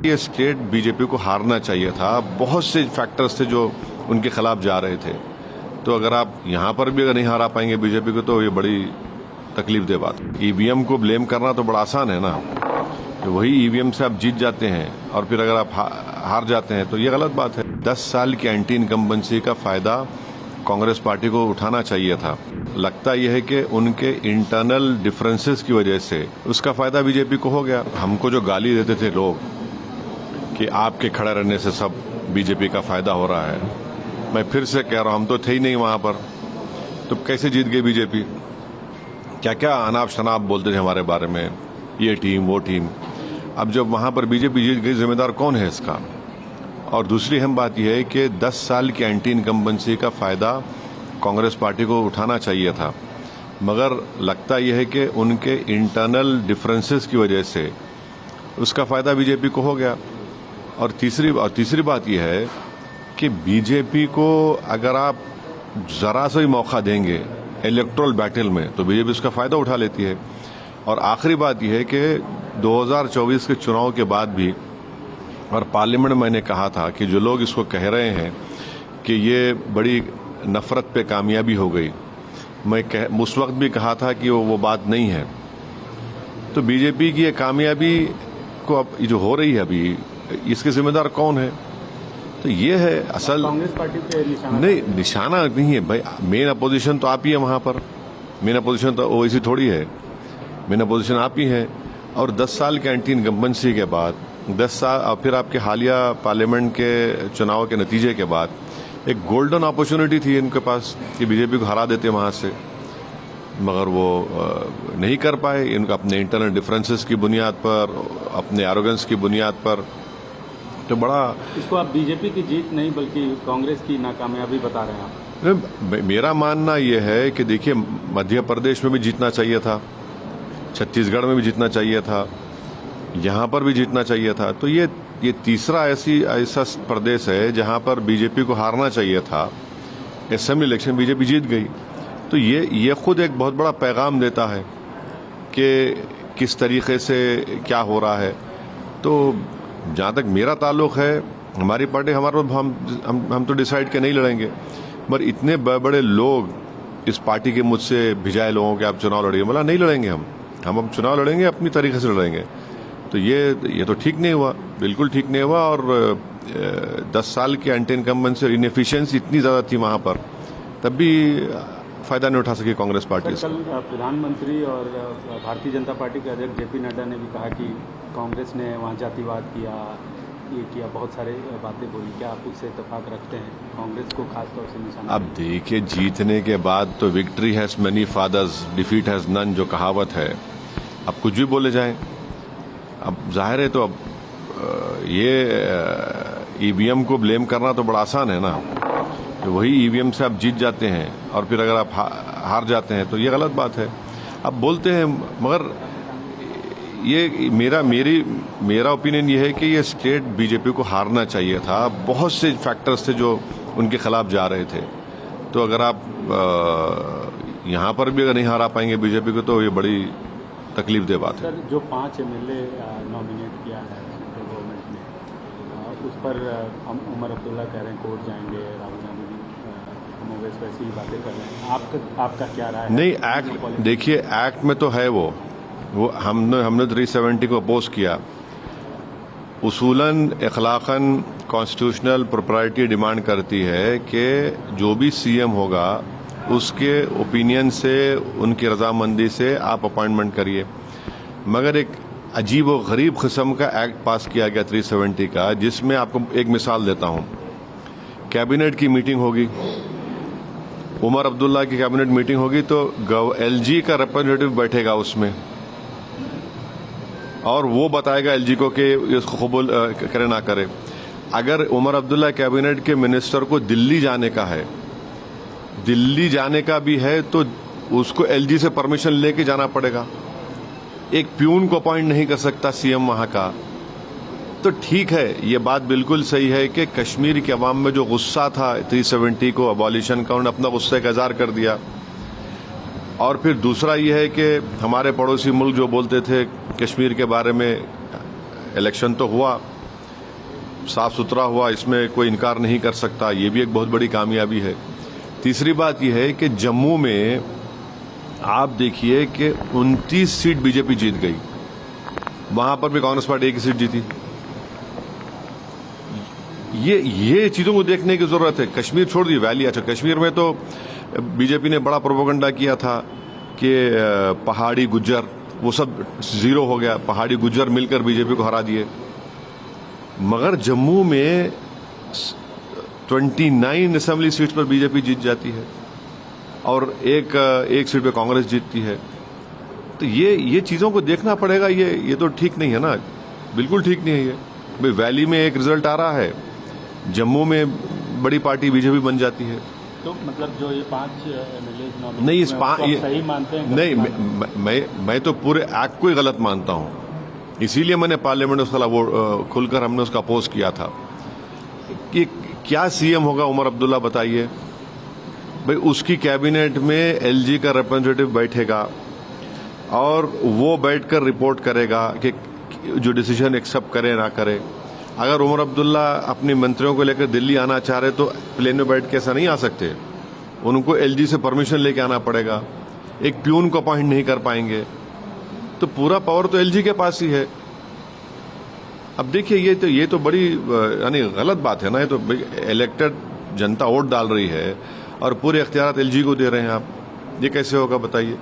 ये state BJP को हारना चाहिए था। बहुत से फैक्टर्स थे जो उनके खिलाफ जा रहे थे। तो अगर आप यहाँ पर भी अगर नहीं हरा पाएंगे बीजेपी को तो ये बड़ी तकलीफ दे बात। ईवीएम को ब्लेम करना तो बड़ा आसान है ना, तो वही ईवीएम से आप जीत जाते हैं और फिर अगर आप हार जाते हैं तो ये गलत बात है। 10 साल की एंटी इनकम्बेंसी का फायदा कांग्रेस पार्टी को उठाना चाहिए था। लगता यह है कि उनके इंटरनल डिफरेंसेस की वजह से उसका फायदा बीजेपी को हो गया। हमको जो गाली देते थे लोग कि आपके खड़े रहने से सब बीजेपी का फायदा हो रहा है, मैं फिर से कह रहा हूं, हम तो थे ही नहीं वहां पर, तो कैसे जीत गई बीजेपी? क्या क्या अनाप शनाप बोलते थे हमारे बारे में, ये टीम वो टीम। अब जब वहां पर बीजेपी जीत गई, जिम्मेदार कौन है इसका? और दूसरी अहम बात यह है कि 10 साल की एंटी इनकम्बेंसी का फायदा कांग्रेस पार्टी को उठाना चाहिए था, मगर लगता यह है कि उनके इंटरनल डिफरेंसेस की वजह से उसका फायदा बीजेपी को हो गया। और तीसरी बात यह है कि बीजेपी को अगर आप जरा सा ही मौका देंगे इलेक्टोरल बैटल में तो बीजेपी उसका फायदा उठा लेती है। और आखिरी बात यह है कि 2024 के चुनाव के बाद भी और पार्लियामेंट में मैंने कहा था कि जो लोग इसको कह रहे हैं कि ये बड़ी नफरत पे कामयाबी हो गई, मैं उस वक्त भी कहा था कि वो बात नहीं है। तो बीजेपी की ये कामयाबी को अब जो हो रही है अभी, इसके जिम्मेदार कौन है? तो ये है असल कांग्रेस पार्टी पे निशाना नहीं, निशाना नहीं है भाई। मेन अपोजिशन तो आप ही है वहां पर, मेन अपोजिशन तो ओवैसी थोड़ी है, मेन अपोजिशन आप ही है। और 10 साल के एंटी इनकम्बेंसी के बाद 10 साल और फिर आपके हालिया पार्लियामेंट के चुनाव के नतीजे के बाद एक गोल्डन अपॉर्चुनिटी थी इनके पास कि बीजेपी को हरा देते वहां से, मगर वो नहीं कर पाए। इनका अपने इंटरनल डिफरेंसेस की बुनियाद पर, अपने एरोगेंस की बुनियाद पर, तो बड़ा इसको आप बीजेपी की जीत नहीं बल्कि कांग्रेस की नाकामयाबी बता रहे हैं आप। मेरा मानना यह है कि देखिए, मध्य प्रदेश में भी जीतना चाहिए था, छत्तीसगढ़ में भी जीतना चाहिए था, यहां पर भी जीतना चाहिए था। तो ये तीसरा ऐसा प्रदेश है जहां पर बीजेपी को हारना चाहिए था। असेंबली इलेक्शन बीजेपी जीत गई, तो ये खुद एक बहुत बड़ा पैगाम देता है कि किस तरीके से क्या हो रहा है। तो जहां तक मेरा ताल्लुक है, हमारी पार्टी हम तो डिसाइड के नहीं लड़ेंगे, मगर इतने बड़े लोग इस पार्टी के मुझसे भिजाए लोगों के आप चुनाव लड़िए, बोला नहीं लड़ेंगे हम चुनाव लड़ेंगे, अपनी तरीके से लड़ेंगे। तो ये तो ठीक नहीं हुआ, बिल्कुल ठीक नहीं हुआ। और 10 साल की एंटी इनकम्बेंसी और इनएफिशिएंसी इतनी ज्यादा थी वहां पर, तब भी फायदा नहीं उठा सकी कांग्रेस पार्टी से। कल प्रधानमंत्री और भारतीय जनता पार्टी के अध्यक्ष जेपी नड्डा ने भी कहा कि कांग्रेस ने वहाँ जातिवाद किया, ये किया, बहुत सारे बातें बोली। क्या आप उससे इत्तेफाक रखते हैं? कांग्रेस को खासतौर से निशाना। अब देखिए, जीतने के बाद तो victory has many fathers, defeat has none, जो कहावत है, अब कुछ भी बोले जाएं। अब जाहिर है, तो अब ये ईवीएम को ब्लेम करना तो बड़ा आसान है ना, तो वही ईवीएम से आप जीत जाते हैं और फिर अगर आप हार जाते हैं तो ये गलत बात है। अब बोलते हैं, मगर ये मेरा ओपिनियन ये है कि ये स्टेट बीजेपी को हारना चाहिए था। बहुत से फैक्टर्स थे जो उनके खिलाफ जा रहे थे। तो अगर आप यहाँ पर भी अगर नहीं हरा पाएंगे बीजेपी को तो ये बड़ी तकलीफ दे बात है। सर, जो 5 एमएलए नॉमिनेट किया है सेंट्रल गवर्नमेंट ने, उस पर उमर अब्दुल्ला कह रहे हैं कोर्ट जाएंगे, राहुल गांधी ओवैसी वैसी ही बातें कर रहे हैं। आपका क्या राय है? नहीं, एक्ट देखिए, एक्ट में तो है वो हमने 370 को अपोज किया। उसूलन अखलाकन कॉन्स्टिट्यूशनल प्रोप्राइटी डिमांड करती है कि जो भी सीएम होगा उसके ओपिनियन से, उनकी रजामंदी से आप अपॉइंटमेंट करिए। मगर एक अजीब व गरीब किस्म का एक्ट पास किया गया 370 का, जिसमें आपको एक मिसाल देता हूं। कैबिनेट की मीटिंग होगी, उमर अब्दुल्ला की कैबिनेट मीटिंग होगी, तो एलजी का रिप्रेजेंटेटिव बैठेगा उसमें और वो बताएगा एलजी को कि इसको कबूल करे ना करे। अगर उमर अब्दुल्ला कैबिनेट के मिनिस्टर को दिल्ली जाने का है, दिल्ली जाने का भी है, तो उसको एलजी से परमिशन लेके जाना पड़ेगा। एक प्यून को अपॉइंट नहीं कर सकता सीएम वहां का। तो ठीक है, ये बात बिल्कुल सही है कि कश्मीर के अवाम में जो गुस्सा था 370 को अबॉलिशन का, उन्होंने अपना गुस्सा का इजहार कर दिया। और फिर दूसरा ये है कि हमारे पड़ोसी मुल्क जो बोलते थे कश्मीर के बारे में, इलेक्शन तो हुआ, साफ सुथरा हुआ, इसमें कोई इनकार नहीं कर सकता, ये भी एक बहुत बड़ी कामयाबी है। तीसरी बात यह है कि जम्मू में आप देखिए कि 29 सीट बीजेपी जीत गई, वहां पर भी कांग्रेस पार्टी एक ही सीट जीती। ये चीजों को देखने की जरूरत है। कश्मीर छोड़ दी, वैली, अच्छा कश्मीर में तो बीजेपी ने बड़ा प्रोपेगेंडा किया था कि पहाड़ी गुज्जर वो सब जीरो हो गया, पहाड़ी गुज्जर मिलकर बीजेपी को हरा दिए। मगर जम्मू में 29 असेंबली सीट्स पर बीजेपी जीत जाती है और एक सीट पे कांग्रेस जीतती है। तो ये चीजों को देखना पड़ेगा। ये तो ठीक नहीं है ना, बिल्कुल ठीक नहीं है ये। भाई वैली में एक रिजल्ट आ रहा है, जम्मू में बड़ी पार्टी बीजेपी बन जाती है। तो मतलब जो ये 5 एमएलए नहीं, इस सही मानते हैं? नहीं, मैं तो पूरे एक्ट को ही गलत मानता हूं। इसीलिए मैंने पार्लियामेंट में उसका वो खुलकर हमने उसका अपोज किया था कि क्या सीएम होगा उमर अब्दुल्ला, बताइए। भाई उसकी कैबिनेट में एलजी का रिप्रेजेंटेटिव बैठेगा और वो बैठकर रिपोर्ट करेगा कि जो डिसीजन एक्सेप्ट करे ना करे। अगर उमर अब्दुल्ला अपने मंत्रियों को लेकर दिल्ली आना चाह रहे तो प्लेन में बैठ के ऐसा नहीं आ सकते, उनको एलजी से परमिशन लेके आना पड़ेगा। एक प्यून को अपॉइंट नहीं कर पाएंगे, तो पूरा पावर तो एलजी के पास ही है। अब देखिए ये तो बड़ी यानी गलत बात है ना। ये तो इलेक्टेड जनता वोट डाल रही है और पूरे इख्तियारात एलजी को दे रहे हैं आप, ये कैसे होगा बताइए।